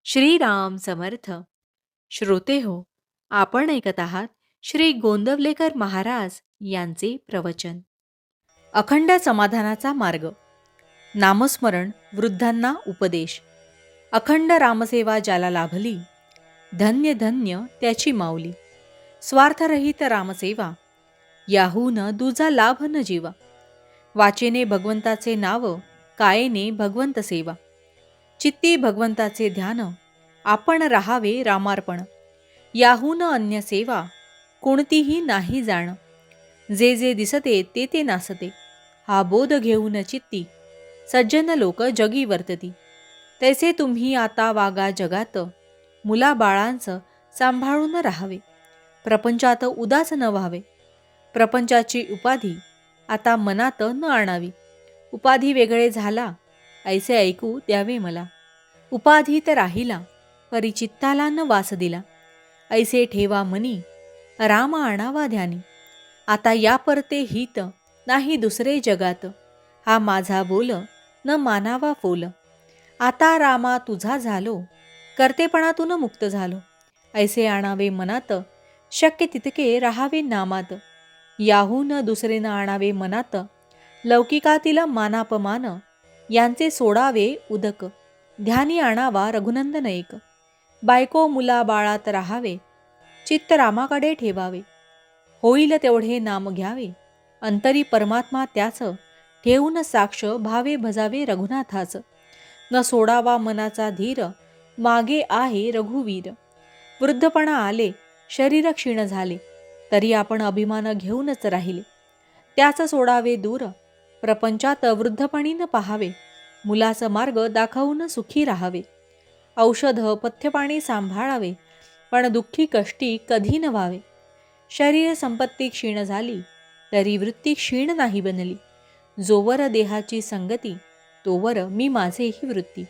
श्रीराम समर्थ. श्रोते हो, आपण ऐकत आहात श्री गोंदवलेकर महाराज यांचे प्रवचन. अखंड समाधानाचा मार्ग. नामस्मरण वृद्धांना उपदेश. अखंड रामसेवा ज्याला लाभली, धन्य धन्य त्याची माऊली. स्वार्थरहित रामसेवा, याहून दुजा लाभ न जीवा. वाचेने भगवंताचे नाव, कायेने भगवंत सेवा. चित्ती भगवंताचे ध्यान, आपण राहावे रामार्पण. याहून अन्य सेवा, कोणतीही नाही जाण. जे जे दिसते ते ते नासते, हा बोध घेऊन चित्ती. सज्जन लोक जगी वर्तती, तैसे तुम्ही आता वागा जगात. मुलाबाळांचं सांभाळून राहावे, प्रपंचात उदास न व्हावे. प्रपंचाची उपाधी आता मनात न आणावी. उपाधी वेगळे झाला, ऐसे ऐकू द्यावे मला. उपाधीत राहिला, परिचित्ताला न वास दिला. ऐसे ठेवा मनी, राम आणावा ध्यानी. आता या परते हित, नाही दुसरे जगात. हा माझा बोल, न मानावा फोल. आता रामा तुझा झालो, कर्तेपणातून मुक्त झालो. ऐसे आणावे मनात, शक्य तितके राहावे नामात. याहून दुसरे न आणावे मनात, लौकिकातील मानापमान. यांचे सोडावे उदक, ध्यानी आणावा रघुनंदन एक. बायको मुला बाळात राहावे, चित्त रामाकडे ठेवावे. होईल तेवढे नाम घ्यावे, अंतरी परमात्मा त्याच. ठेवून साक्ष भावे भजावे रघुनाथाच. न सोडावा मनाचा धीर, मागे आहे रघुवीर. वृद्धपणा आले, शरीर क्षीण झाले, तरी आपण अभिमान घेऊनच राहिले. त्याच सोडावे दूर, प्रपंचात वृद्धपणी न पाहावे. मुलास मार्ग दाखवून सुखी राहावे. औषध पथ्यपाणी सांभाळावे, पण दुःखी कष्टी कधी न व्हावे. शरीर संपत्ती क्षीण झाली, तरी वृत्ती क्षीण नाही बनली. जोवर देहाची संगती, तोवर मी माझेही वृत्ती.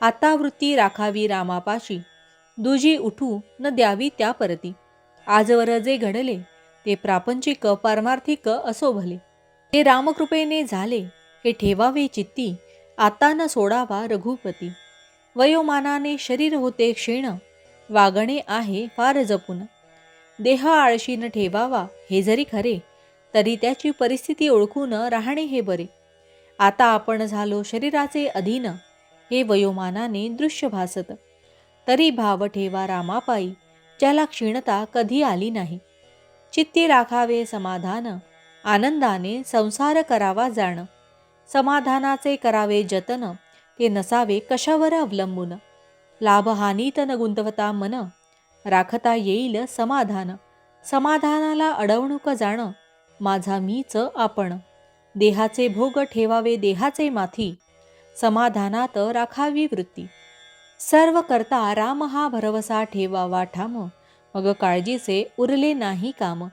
आता वृत्ती राखावी रामापाशी, दुजी उठू न द्यावी त्या परती. आजवर जे घडले, ते प्रापंचिक पारमार्थिक असो भले. ते रामकृपेने झाले, हे ठेवावे चित्ती. आता न सोडावा रघुपती. वयोमानाने शरीर होते क्षीण, वागणे आहे फार जपून. देह आळशी न ठेवावा हे जरी खरे, तरी त्याची परिस्थिती ओळखून राहणे हे बरे. आता आपण झालो शरीराचे अधीन, हे वयोमानाने दृश्य भासत. तरी भाव ठेवा रामापायी, ज्याला क्षीणता कधी आली नाही. चित्ती राखावे समाधान, आनंदाने संसार करावा जाण. समाधानाचे करावे जतन, ते नसावे कशावर अवलंबून. लाभहानीत न गुंतवता मन, राखता येईल समाधान. समाधानाला अडवणूक जाण, माझा मीच आपण. देहाचे भोग ठेवावे देहाचे माथी, समाधानात राखावी वृत्ती. सर्व करता राम हा भरवसा ठेवावा ठाम, मग काळजीचे उरले नाही काम.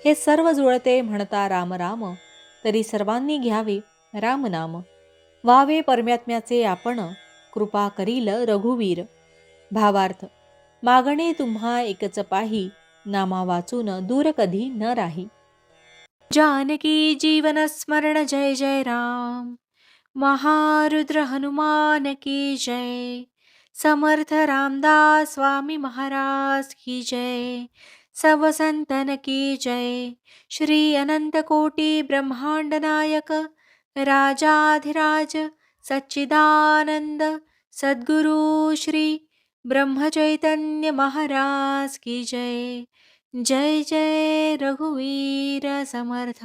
हे सर्व जुळते म्हणता राम राम, तरी सर्वांनी घ्यावे राम नाम. व्हावे परमात्म्याचे आपण, कृपा करील रघुवीर. भावार्थ. मागणे तुम्हा एकच पाही, नामा वाचून दूर कधी न राही. जानकी जीवन स्मरण जय जय राम. महारुद्र हनुमान की जय. समर्थ रामदास स्वामी महाराज की जय. सब संतन की जय. श्री अनंत कोटि ब्रह्मांड नायक, राजाधिराज सच्चिदानंद सद्गुरु श्री ब्रह्मचैतन्य महाराज की जय. जय जय रघुवीर समर्थ.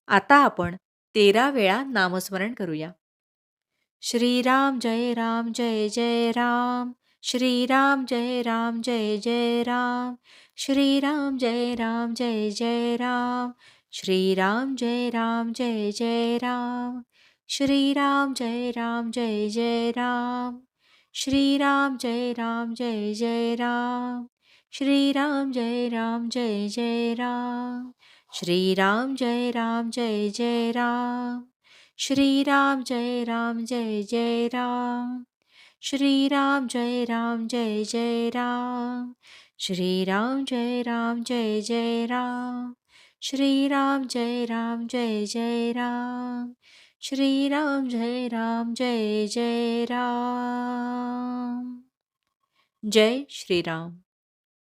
आता आपण 13 वेळा नामस्मरण करूया. श्रीराम जय राम जय जय राम. श्रीराम जय राम जय जय राम. श्रीराम जय राम जय जय राम. श्रीराम जय राम जय जय राम. श्रीराम जय राम जय जय राम. श्रीराम जय राम जय जय राम. श्रीराम जय राम जय जय राम. श्रीराम जय राम जय जय राम. श्रीराम जय राम जय जय राम. श्रीराम जय राम जय जय राम. श्रीराम जय राम जय जय राम. श्रीराम जय राम जय जय राम. श्रीराम जय जय राम. जय श्रीराम.